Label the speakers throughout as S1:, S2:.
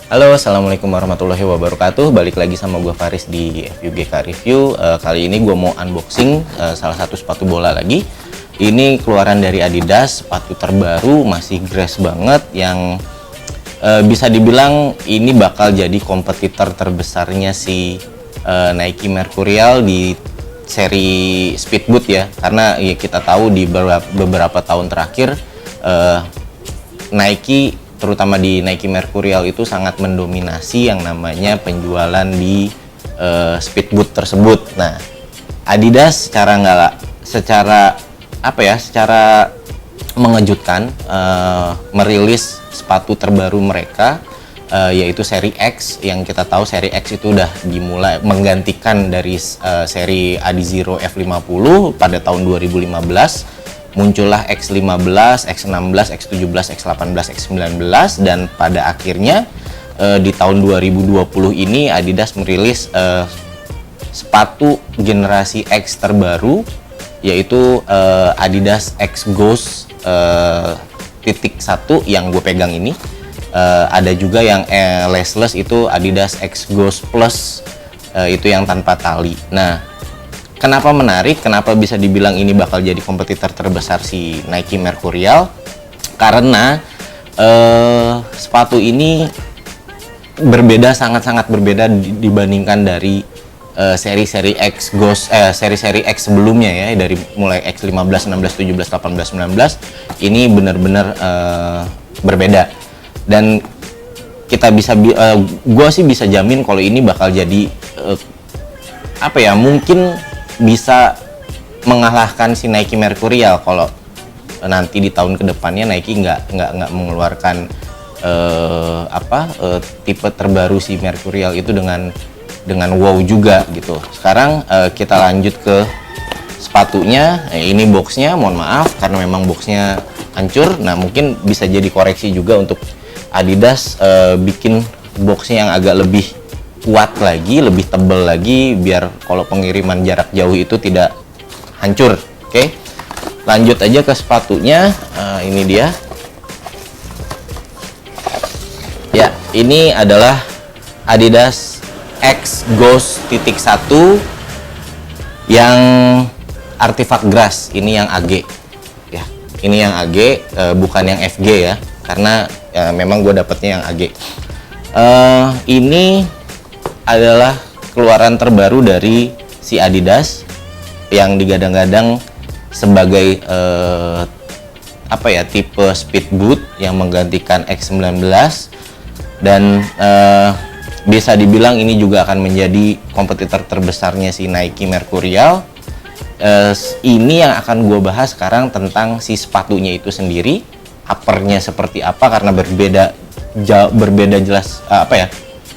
S1: Halo, assalamualaikum warahmatullahi wabarakatuh. Balik lagi sama gue Faris di FUGK Review. Kali ini gue mau unboxing salah satu sepatu bola lagi. Ini keluaran dari Adidas, sepatu terbaru, masih grass banget, yang bisa dibilang ini bakal jadi kompetitor terbesarnya si Nike Mercurial di seri Speedboot ya. Karena ya, kita tahu di beberapa tahun terakhir Nike, terutama di Nike Mercurial, itu sangat mendominasi yang namanya penjualan di Speedboot tersebut. Nah, Adidas secara mengejutkan merilis sepatu terbaru mereka, yaitu seri X. Yang kita tahu seri X itu udah dimulai menggantikan dari seri Adizero F50 pada tahun 2015. Muncullah X15, X16, X17, X18, X19, dan pada akhirnya di tahun 2020 ini Adidas merilis sepatu generasi X terbaru, yaitu Adidas X Ghost titik 1 yang gue pegang ini. Ada juga yang laceless, itu Adidas X Ghost Plus, itu yang tanpa tali. Nah, kenapa menarik? Kenapa bisa dibilang ini bakal jadi kompetitor terbesar si Nike Mercurial? Karena sepatu ini berbeda, sangat-sangat berbeda dibandingkan dari seri-seri X Ghost, seri-seri X sebelumnya ya, dari mulai X15, 16, 17, 18, 19. Ini benar-benar berbeda. Dan kita gue sih bisa jamin kalau ini bakal jadi mungkin bisa mengalahkan si Nike Mercurial kalau nanti di tahun kedepannya Nike nggak mengeluarkan tipe terbaru si Mercurial itu dengan wow juga gitu. Sekarang kita lanjut ke sepatunya. Ini boxnya, mohon maaf karena memang boxnya hancur. Nah, mungkin bisa jadi koreksi juga untuk Adidas, bikin boxnya yang agak lebih kuat lagi, lebih tebal lagi, biar kalau pengiriman jarak jauh itu tidak hancur. Oke, lanjut aja ke sepatunya. Ini dia ya, ini adalah Adidas X Ghost titik 1 yang artifact grass. Ini yang AG ya, ini yang AG, bukan yang FG ya, karena memang gue dapetnya yang AG. Ini adalah keluaran terbaru dari si Adidas yang digadang-gadang sebagai tipe Speedboot yang menggantikan X19, dan bisa dibilang ini juga akan menjadi kompetitor terbesarnya si Nike Mercurial. Ini yang akan gue bahas sekarang, tentang si sepatunya itu sendiri, uppernya seperti apa, karena berbeda jelas,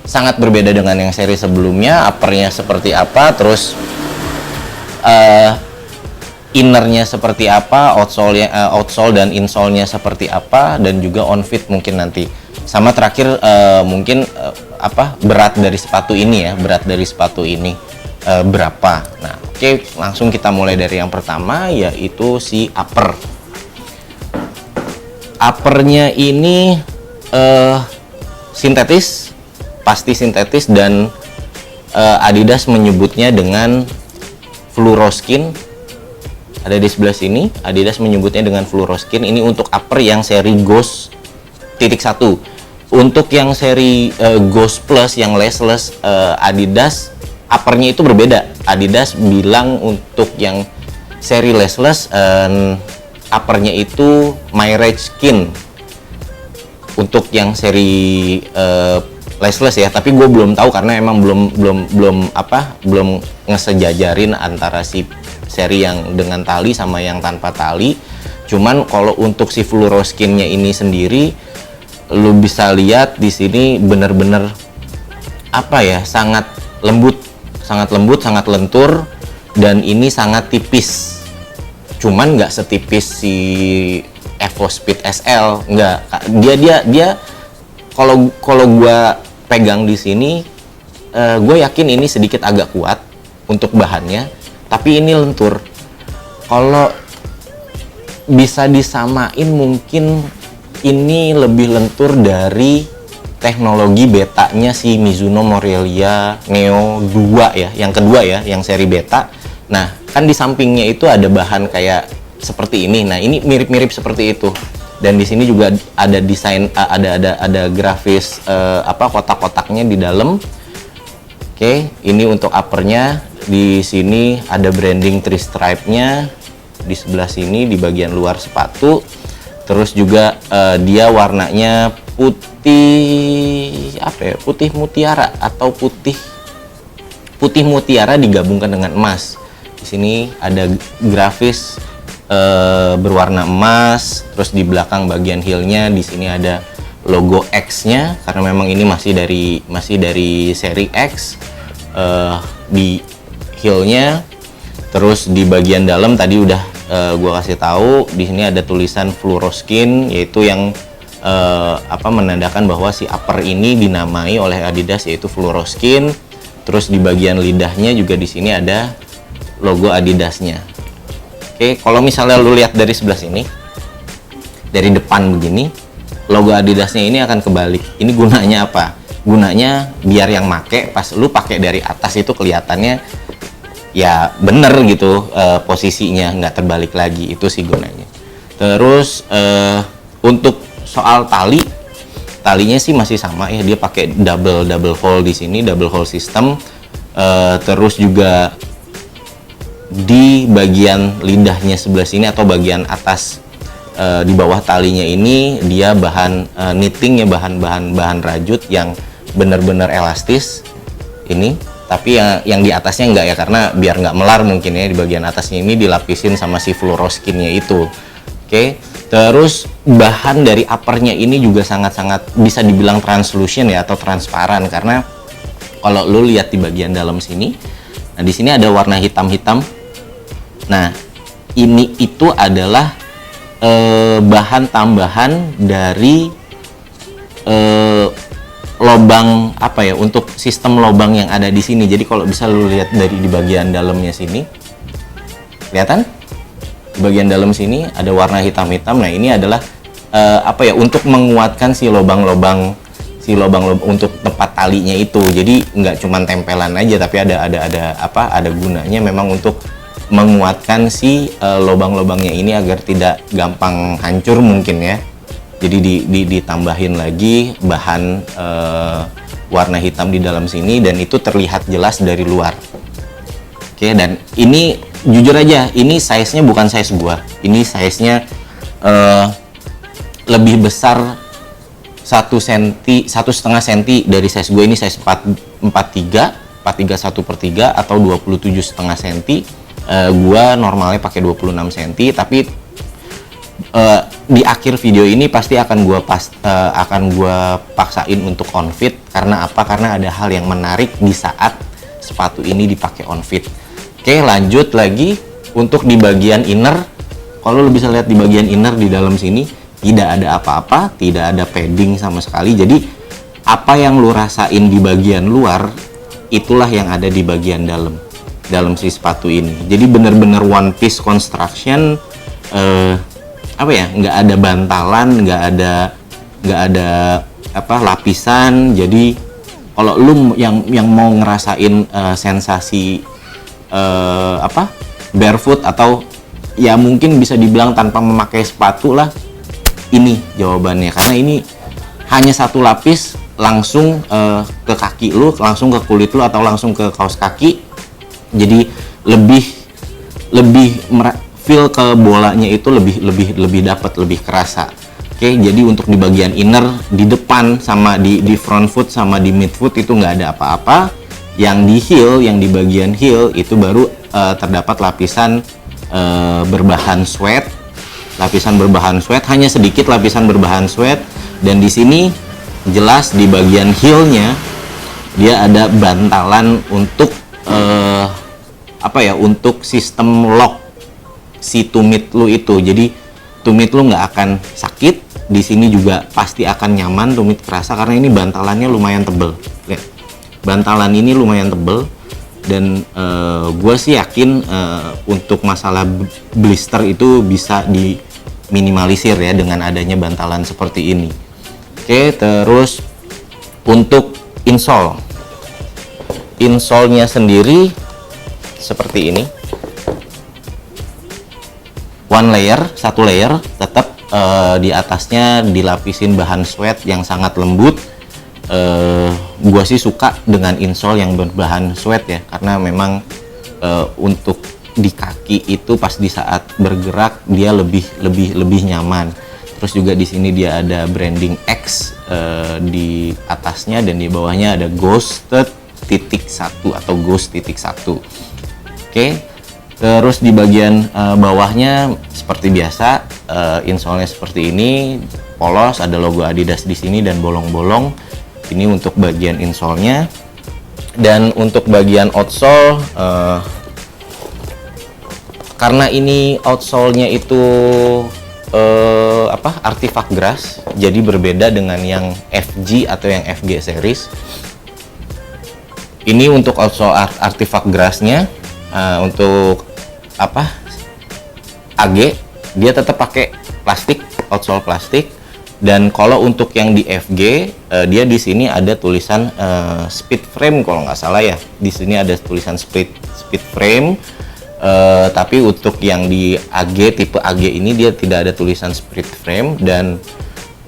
S1: sangat berbeda dengan yang seri sebelumnya. Uppernya seperti apa, terus innernya seperti apa, outsole dan insole-nya seperti apa, dan juga on fit mungkin nanti. Sama terakhir mungkin berat dari sepatu ini ya, berapa. Nah, oke, langsung kita mulai dari yang pertama, yaitu si upper. Uppernya ini sintetis, pasti sintetis, dan Adidas menyebutnya dengan fluoroskin. Ada di sebelah sini, Adidas menyebutnya dengan fluoroskin. Ini untuk upper yang seri Ghost titik 1. Untuk yang seri Ghost Plus yang laceless, Adidas uppernya itu berbeda. Adidas bilang untuk yang seri laceless, uppernya itu Mirage Skin. Untuk yang seri laceless ya, tapi gue belum tahu karena emang belum ngesejajarin antara si seri yang dengan tali sama yang tanpa tali. Cuman kalau untuk si fluoroskinnya ini sendiri, lu bisa lihat di sini bener-bener sangat lembut, sangat lentur, dan ini sangat tipis. Cuman nggak setipis si Evo Speed SL, nggak. Dia kalau gue pegang di sini, gue yakin ini sedikit agak kuat untuk bahannya, tapi ini lentur. Kalau bisa disamain, mungkin ini lebih lentur dari teknologi betanya si Mizuno Morelia Neo 2 ya, yang kedua ya, yang seri beta. Nah, kan di sampingnya itu ada bahan kayak seperti ini. Nah, ini mirip-mirip seperti itu. Dan di sini juga ada desain, ada grafis kotak-kotaknya di dalam. Oke, ini untuk uppernya. Di sini ada branding 3 stripe-nya. Di sebelah sini di bagian luar sepatu. Terus juga dia warnanya putih putih mutiara atau putih mutiara digabungkan dengan emas. Di sini ada grafis berwarna emas. Terus di belakang bagian heel-nya di sini ada logo X-nya karena memang ini masih dari seri X. Di heel-nya. Terus di bagian dalam tadi udah gua kasih tahu, di sini ada tulisan Fluoroskin, yaitu yang menandakan bahwa si upper ini dinamai oleh Adidas yaitu Fluoroskin. Terus di bagian lidahnya juga di sini ada logo Adidasnya. Oke, kalau misalnya lu lihat dari sebelah sini, dari depan begini, logo Adidasnya ini akan kebalik. Ini gunanya apa? Gunanya biar yang make pas lu pakai dari atas itu kelihatannya ya bener gitu, posisinya nggak terbalik lagi, itu sih gunanya. Terus untuk soal talinya sih masih sama ya, dia pakai double hole di sini, double hole system. Terus juga di bagian lidahnya sebelah sini atau bagian atas di bawah talinya ini dia bahan knitting ya, bahan rajut yang bener-bener elastis ini. Tapi yang di atasnya enggak ya, karena biar nggak melar mungkin ya. Di bagian atasnya ini dilapisin sama si Fluoroskinnya itu. Oke, terus bahan dari uppernya ini juga sangat-sangat bisa dibilang translucent ya, atau transparan, karena kalau lu lihat di bagian dalam sini, nah di sini ada warna hitam-hitam. Nah, ini itu adalah bahan tambahan dari lobang untuk sistem lobang yang ada di sini. Jadi kalau bisa lu lihat dari di bagian dalamnya sini, kelihatan di bagian dalam sini ada warna hitam-hitam. Nah, ini adalah untuk menguatkan si lobang-lobang untuk tempat talinya itu. Jadi nggak cuma tempelan aja, tapi ada gunanya memang untuk menguatkan si lobang-lobangnya ini agar tidak gampang hancur mungkin ya. Jadi ditambahin lagi bahan warna hitam di dalam sini, dan itu terlihat jelas dari luar. Oke, dan ini jujur aja, ini size-nya bukan size gua. Ini size-nya lebih besar 1 setengah senti dari size gue. Ini size 43 1/3 atau 27,5 senti. Gua normalnya pakai 26 senti, tapi di akhir video ini pasti akan gua paksain untuk on fit. Karena apa? Karena ada hal yang menarik di saat sepatu ini dipakai on fit. Oke, lanjut lagi untuk di bagian inner. Kalau lu bisa lihat di bagian inner di dalam sini tidak ada apa-apa, tidak ada padding sama sekali. Jadi apa yang lu rasain di bagian luar itulah yang ada di bagian dalam si sepatu ini. Jadi bener-bener one piece construction. Nggak ada bantalan, nggak ada lapisan. Jadi kalau lu yang mau ngerasain sensasi barefoot atau ya mungkin bisa dibilang tanpa memakai sepatu lah, ini jawabannya. Karena ini hanya satu lapis langsung ke kaki lu, langsung ke kulit lu, atau langsung ke kaos kaki. Jadi lebih feel ke bolanya itu lebih dapat, lebih kerasa. Oke, jadi untuk di bagian inner, di depan sama di front foot sama di mid foot itu nggak ada apa-apa. Yang di heel, yang di bagian heel itu baru terdapat lapisan berbahan sweat. Lapisan berbahan sweat, hanya sedikit lapisan berbahan sweat. Dan di sini jelas di bagian heel-nya dia ada bantalan untuk untuk sistem lock si tumit lu itu. Jadi tumit lu nggak akan sakit. Di sini juga pasti akan nyaman, tumit kerasa karena ini bantalannya lumayan tebel. Lihat, bantalan ini lumayan tebel, dan gue sih yakin untuk masalah blister itu bisa diminimalisir ya dengan adanya bantalan seperti ini. Oke, terus Untuk insole-nya sendiri seperti ini, satu layer, tetap di atasnya dilapisin bahan sweat yang sangat lembut. Gua sih suka dengan insole yang berbahan sweat ya, karena memang untuk di kaki itu pas di saat bergerak dia lebih nyaman. Terus juga di sini dia ada branding X di atasnya, dan di bawahnya ada Ghosted .1 atau Ghost .1. Oke. Terus di bagian bawahnya seperti biasa, insole-nya seperti ini, polos, ada logo Adidas di sini dan bolong-bolong. Ini untuk bagian insole-nya. Dan untuk bagian outsole, karena ini outsole-nya itu artifact grass, jadi berbeda dengan yang FG atau yang FG series. Ini untuk outsole artifact grass-nya, untuk AG dia tetap pakai plastik, outsole plastik. Dan kalau untuk yang di FG, dia di sini ada tulisan speed frame kalau nggak salah ya. Di sini ada tulisan speed frame. Tapi untuk yang di AG, tipe AG ini dia tidak ada tulisan speed frame. Dan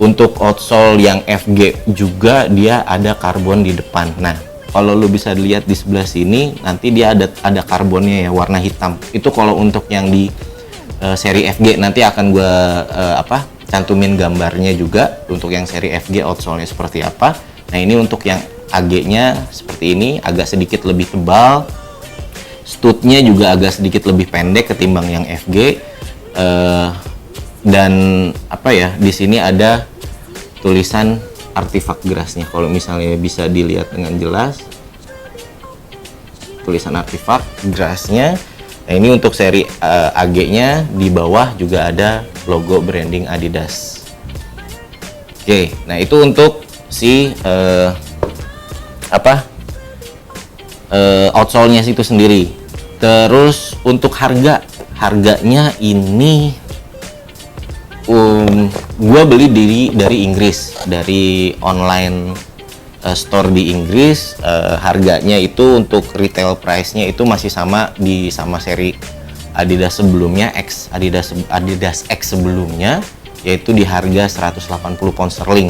S1: untuk outsole yang FG juga dia ada karbon di depan. Nah, kalau lu bisa lihat di sebelah sini, nanti dia ada karbonnya ya, warna hitam. Itu kalau untuk yang di seri FG, nanti akan gue cantumin gambarnya juga untuk yang seri FG outsole-nya seperti apa. Nah, ini untuk yang AG-nya seperti ini, agak sedikit lebih tebal. Stud-nya juga agak sedikit lebih pendek ketimbang yang FG. Dan di sini ada tulisan artifact grass-nya. Kalau misalnya bisa dilihat dengan jelas tulisan artifact grass-nya. Nah, ini untuk seri AG-nya, di bawah juga ada logo branding Adidas. Oke, nah itu untuk si outsole-nya itu sendiri. Terus untuk harganya ini gue beli dari Inggris, dari online store di Inggris. Harganya itu untuk retail price-nya itu masih sama seri Adidas sebelumnya, Adidas X sebelumnya, yaitu di harga 180 pound sterling.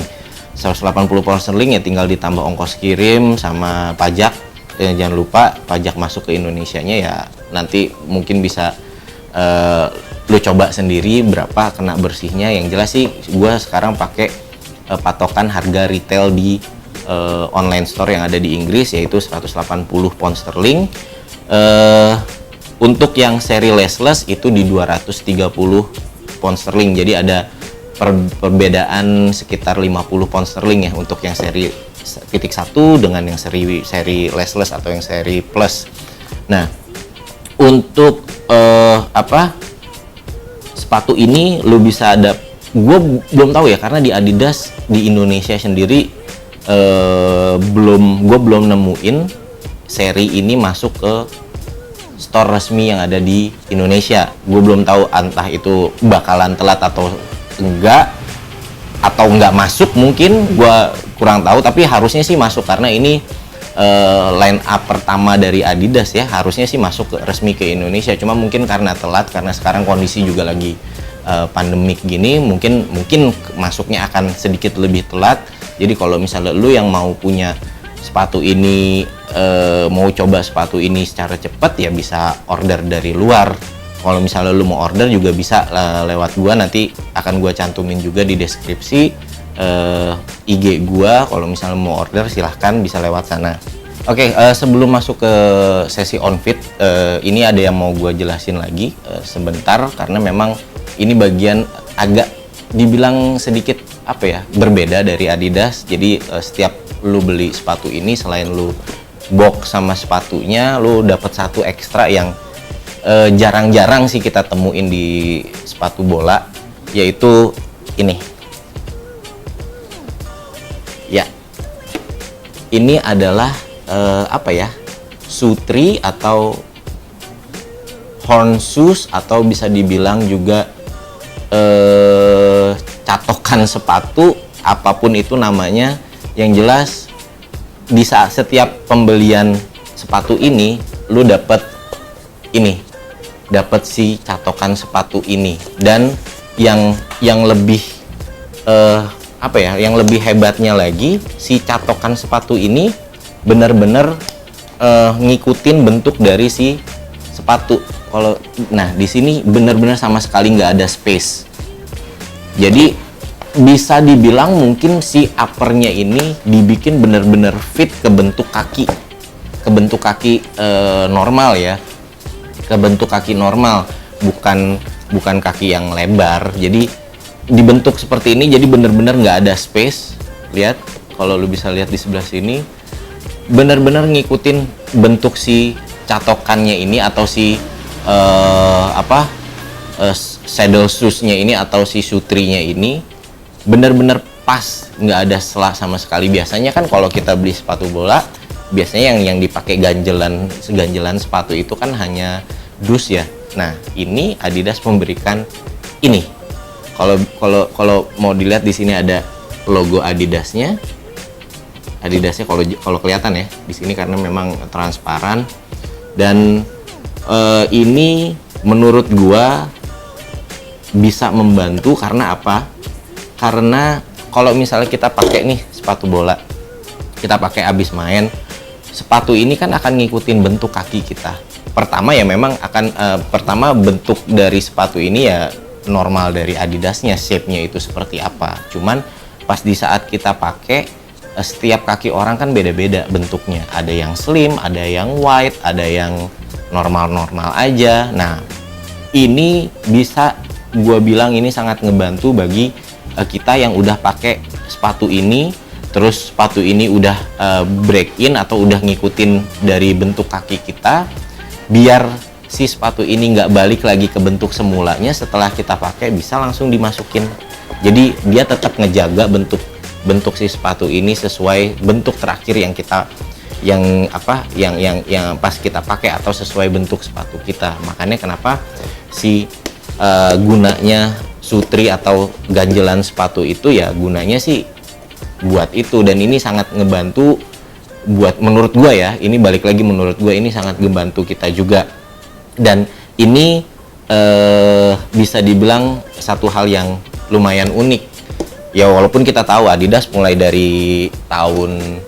S1: 180 pound sterling ya, tinggal ditambah ongkos kirim sama pajak. Jangan lupa pajak masuk ke Indonesianya ya, nanti mungkin bisa lu coba sendiri berapa kena bersihnya. Yang jelas sih gue sekarang pakai patokan harga retail di online store yang ada di Inggris, yaitu 180 pound sterling. Untuk yang seri lashless itu di 230 pound sterling, jadi ada perbedaan sekitar 50 pound sterling ya untuk yang seri .1 dengan yang seri lashless atau yang seri plus. Nah, untuk sepatu ini lu bisa ada, gue belum tahu ya, karena di Adidas di Indonesia sendiri gue belum nemuin seri ini masuk ke store resmi yang ada di Indonesia. Gue belum tahu entah itu bakalan telat atau enggak masuk, mungkin gue kurang tahu, tapi harusnya sih masuk karena ini line up pertama dari Adidas ya, harusnya sih masuk resmi ke Indonesia. Cuma mungkin karena telat, karena sekarang kondisi juga lagi pandemik gini, mungkin masuknya akan sedikit lebih telat. Jadi kalau misalnya lu yang mau punya sepatu ini, mau coba sepatu ini secara cepat ya, bisa order dari luar. Kalau misalnya lu mau order juga bisa lewat gua, nanti akan gua cantumin juga di deskripsi IG gua. Kalau misalnya mau order silahkan bisa lewat sana. Oke, sebelum masuk ke sesi on fit, ini ada yang mau gua jelasin lagi sebentar, karena memang ini bagian agak dibilang sedikit berbeda dari Adidas. Jadi setiap lu beli sepatu ini, selain lu box sama sepatunya, lu dapat satu ekstra yang jarang-jarang sih kita temuin di sepatu bola, yaitu ini ya. Ini adalah sutri atau horn shoes, atau bisa dibilang juga catokan sepatu, apapun itu namanya. Yang jelas di saat setiap pembelian sepatu ini lu dapat si catokan sepatu ini. Dan yang lebih yang lebih hebatnya lagi, si catokan sepatu ini benar-benar ngikutin bentuk dari si sepatu. Nah di sini benar-benar sama sekali nggak ada space. Jadi bisa dibilang mungkin si uppernya ini dibikin benar-benar fit ke bentuk kaki, normal ya, ke bentuk kaki normal, bukan kaki yang lebar. Jadi dibentuk seperti ini, jadi benar-benar nggak ada space. Lihat, kalau lu bisa lihat di sebelah sini, benar-benar ngikutin bentuk si catokannya ini, atau si saddle shoes-nya ini, atau si sutrinya ini benar-benar pas, nggak ada selah sama sekali. Biasanya kan kalau kita beli sepatu bola, biasanya yang dipakai ganjelan sepatu itu kan hanya dus ya. Nah ini Adidas memberikan ini. Kalau mau dilihat di sini ada logo Adidasnya kalau kelihatan ya di sini, karena memang transparan. Dan ini menurut gua bisa membantu karena apa? Karena kalau misalnya kita pakai nih sepatu bola, kita pakai abis main, sepatu ini kan akan ngikutin bentuk kaki kita. Pertama ya memang akan pertama bentuk dari sepatu ini ya normal dari Adidasnya, shape-nya itu seperti apa. Cuman pas di saat kita pakai, setiap kaki orang kan beda-beda bentuknya. Ada yang slim, ada yang wide, ada yang normal-normal aja. Nah ini bisa gua bilang ini sangat ngebantu bagi kita yang udah pakai sepatu ini, terus sepatu ini udah break in atau udah ngikutin dari bentuk kaki kita, biar si sepatu ini nggak balik lagi ke bentuk semulanya. Setelah kita pakai bisa langsung dimasukin, jadi dia tetap ngejaga bentuk si sepatu ini sesuai bentuk terakhir yang kita yang pas kita pakai, atau sesuai bentuk sepatu kita. Makanya kenapa si gunanya sutri atau ganjelan sepatu itu ya gunanya sih buat itu. Dan ini sangat ngebantu buat, menurut gua ya, ini balik lagi menurut gua ini sangat ngebantu kita juga. Dan ini bisa dibilang satu hal yang lumayan unik ya, walaupun kita tahu Adidas mulai dari tahun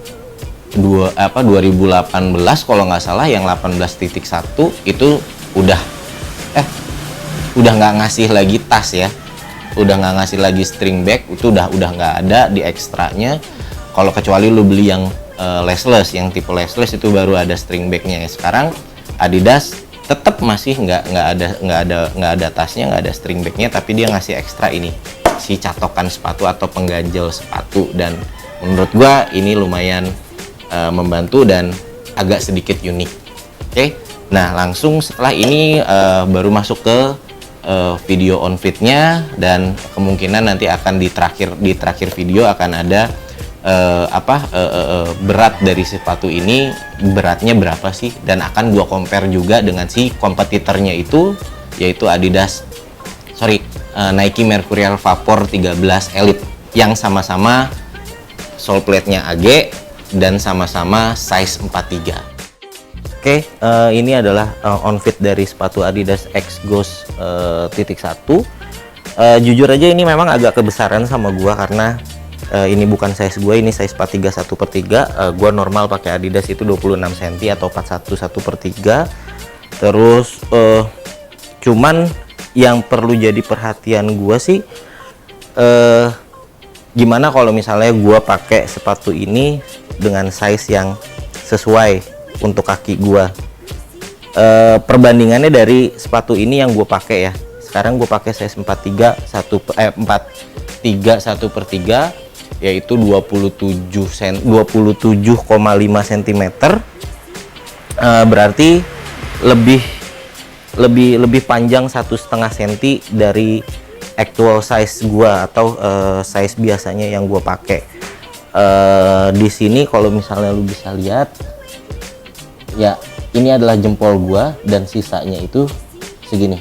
S1: 2018 kalau nggak salah, yang 18.1 itu udah nggak ngasih lagi tas ya, udah nggak ngasih lagi string bag, itu udah nggak ada di ekstranya. Kalau kecuali lu beli yang lashless, yang tipe lashless itu baru ada string bagnya. Sekarang Adidas tetap masih nggak ada tasnya, nggak ada string bagnya, tapi dia ngasih ekstra ini, si catokan sepatu atau pengganjel sepatu. Dan menurut gua ini lumayan membantu dan agak sedikit unik. Oke, nah langsung setelah ini baru masuk ke video on fitnya, dan kemungkinan nanti akan di terakhir video akan ada berat dari sepatu ini, beratnya berapa sih, dan akan gua compare juga dengan si kompetitornya itu, yaitu Nike Mercurial Vapor 13 Elite, yang sama-sama sole plate-nya AG dan sama-sama size 43. Oke, ini adalah on fit dari sepatu Adidas X Ghost titik 1. Jujur aja ini memang agak kebesaran sama gua, karena ini bukan size gue, ini size 43 1/3. Gua normal pakai Adidas itu 26 cm atau 41 1/3. Terus cuman yang perlu jadi perhatian gua sih, gimana kalau misalnya gua pakai sepatu ini dengan size yang sesuai untuk kaki gua. Perbandingannya dari sepatu ini yang gue pakai ya, sekarang gue pakai size 43 1/3, yaitu 27,5 cm. Berarti lebih panjang 1,5 cm dari actual size gua, atau size biasanya yang gua pakai. Di sini kalau misalnya lu bisa lihat ya, ini adalah jempol gua, dan sisanya itu segini,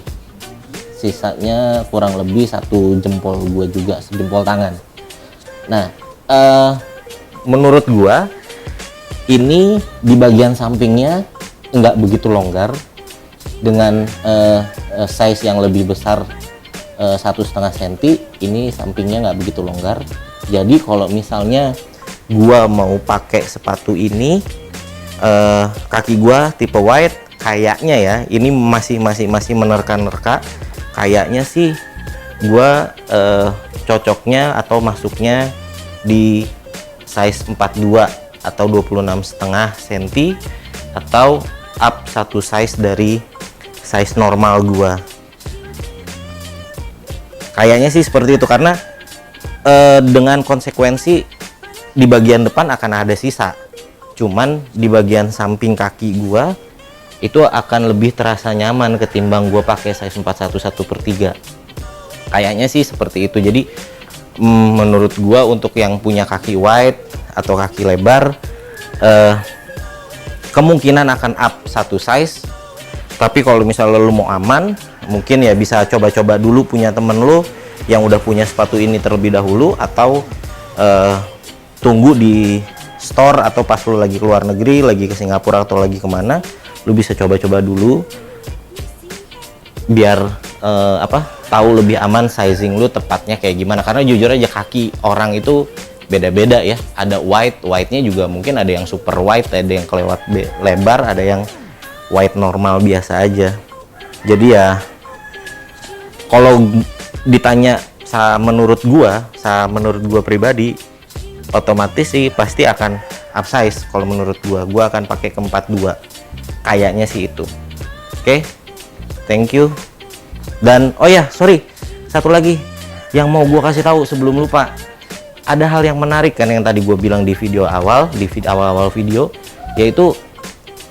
S1: sisanya kurang lebih 1 jempol gua juga, sejempol tangan. Nah menurut gua Ini di bagian sampingnya nggak begitu longgar dengan size yang lebih besar 1,5 cm. Ini sampingnya nggak begitu longgar. Jadi kalau misalnya gua mau pakai sepatu ini, kaki gua tipe wide, kayaknya ya ini masih menerka-nerka. Kayaknya sih gua cocoknya atau masuknya di size 42 atau 26,5 cm, atau up satu size dari size normal gua. Kayaknya sih seperti itu, karena dengan konsekuensi di bagian depan akan ada sisa, cuman di bagian samping kaki gua itu akan lebih terasa nyaman ketimbang gua pakai size 41 1/3. Kayaknya sih seperti itu. Jadi menurut gua untuk yang punya kaki wide atau kaki lebar, kemungkinan akan up satu size. Tapi kalau misalnya lu mau aman, mungkin ya bisa coba-coba dulu punya temen lu yang udah punya sepatu ini terlebih dahulu, atau tunggu di store, atau pas lu lagi keluar negeri, lagi ke Singapura atau lagi kemana, lu bisa coba-coba dulu biar tahu lebih aman sizing lu tepatnya kayak gimana. Karena jujur aja kaki orang itu beda-beda ya. Ada wide-nya juga mungkin ada yang super wide, ada yang kelewat lebar, ada yang wide normal biasa aja. Jadi ya kalau ditanya menurut gua pribadi, otomatis sih pasti akan upsize. Kalau menurut gua akan pakai ke 42, kayaknya sih itu. Oke, thank you. Dan oh ya, sorry, satu lagi yang mau gua kasih tahu sebelum lupa. Ada hal yang menarik kan yang tadi gue bilang di video awal, awal video, yaitu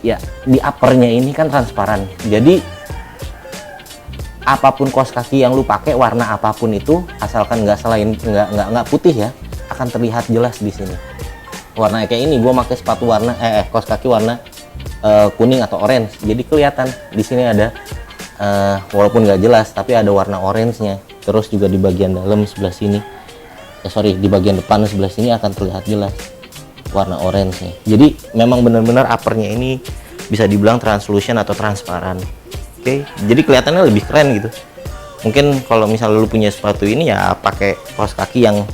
S1: ya di uppernya ini kan transparan. Jadi apapun kaos kaki yang lu pakai, warna apapun itu, asalkan nggak putih ya, akan terlihat jelas di sini. Warna kayak ini, gue pakai sepatu warna kaos kaki warna kuning atau orange, jadi kelihatan di sini ada walaupun nggak jelas tapi ada warna orange-nya. Terus juga di bagian dalam sebelah sini, di bagian depan sebelah sini akan terlihat jelas warna orange-nya. Jadi memang benar-benar uppernya ini bisa dibilang translucent atau transparan. Oke, jadi kelihatannya lebih keren gitu. Mungkin kalau misalnya lu punya sepatu ini ya pakai kaos kaki yang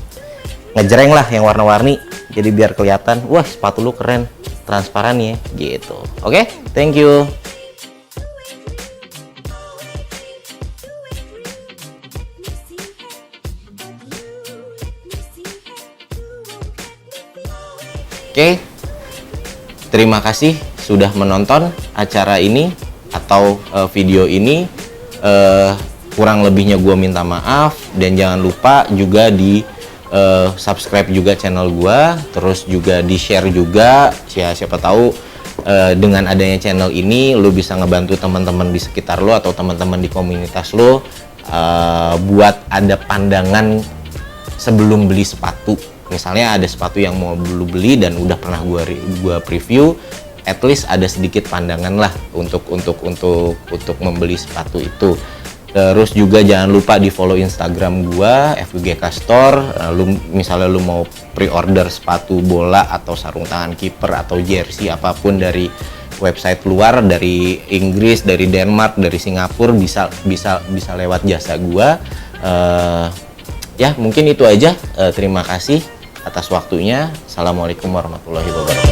S1: ngejreng lah, yang warna-warni. Jadi biar kelihatan, wah sepatu lu keren, transparan ya gitu. Oke, thank you. Oke, terima kasih sudah menonton acara ini atau video ini. Kurang lebihnya gue minta maaf, dan jangan lupa juga di subscribe juga channel gue, terus juga di share juga. Siapa tahu dengan adanya channel ini lu bisa ngebantu teman-teman di sekitar lu atau teman-teman di komunitas lu buat ada pandangan sebelum beli sepatu. Misalnya ada sepatu yang mau lu beli dan udah pernah gua preview, at least ada sedikit pandangan lah untuk membeli sepatu itu. Terus juga jangan lupa di follow Instagram gua FUGK Store. Misalnya lu mau pre-order sepatu bola atau sarung tangan kiper atau jersey apapun dari website luar, dari Inggris, dari Denmark, dari Singapura, bisa lewat jasa gua. Ya mungkin itu aja. Terima kasih atas waktunya. Assalamualaikum warahmatullahi wabarakatuh.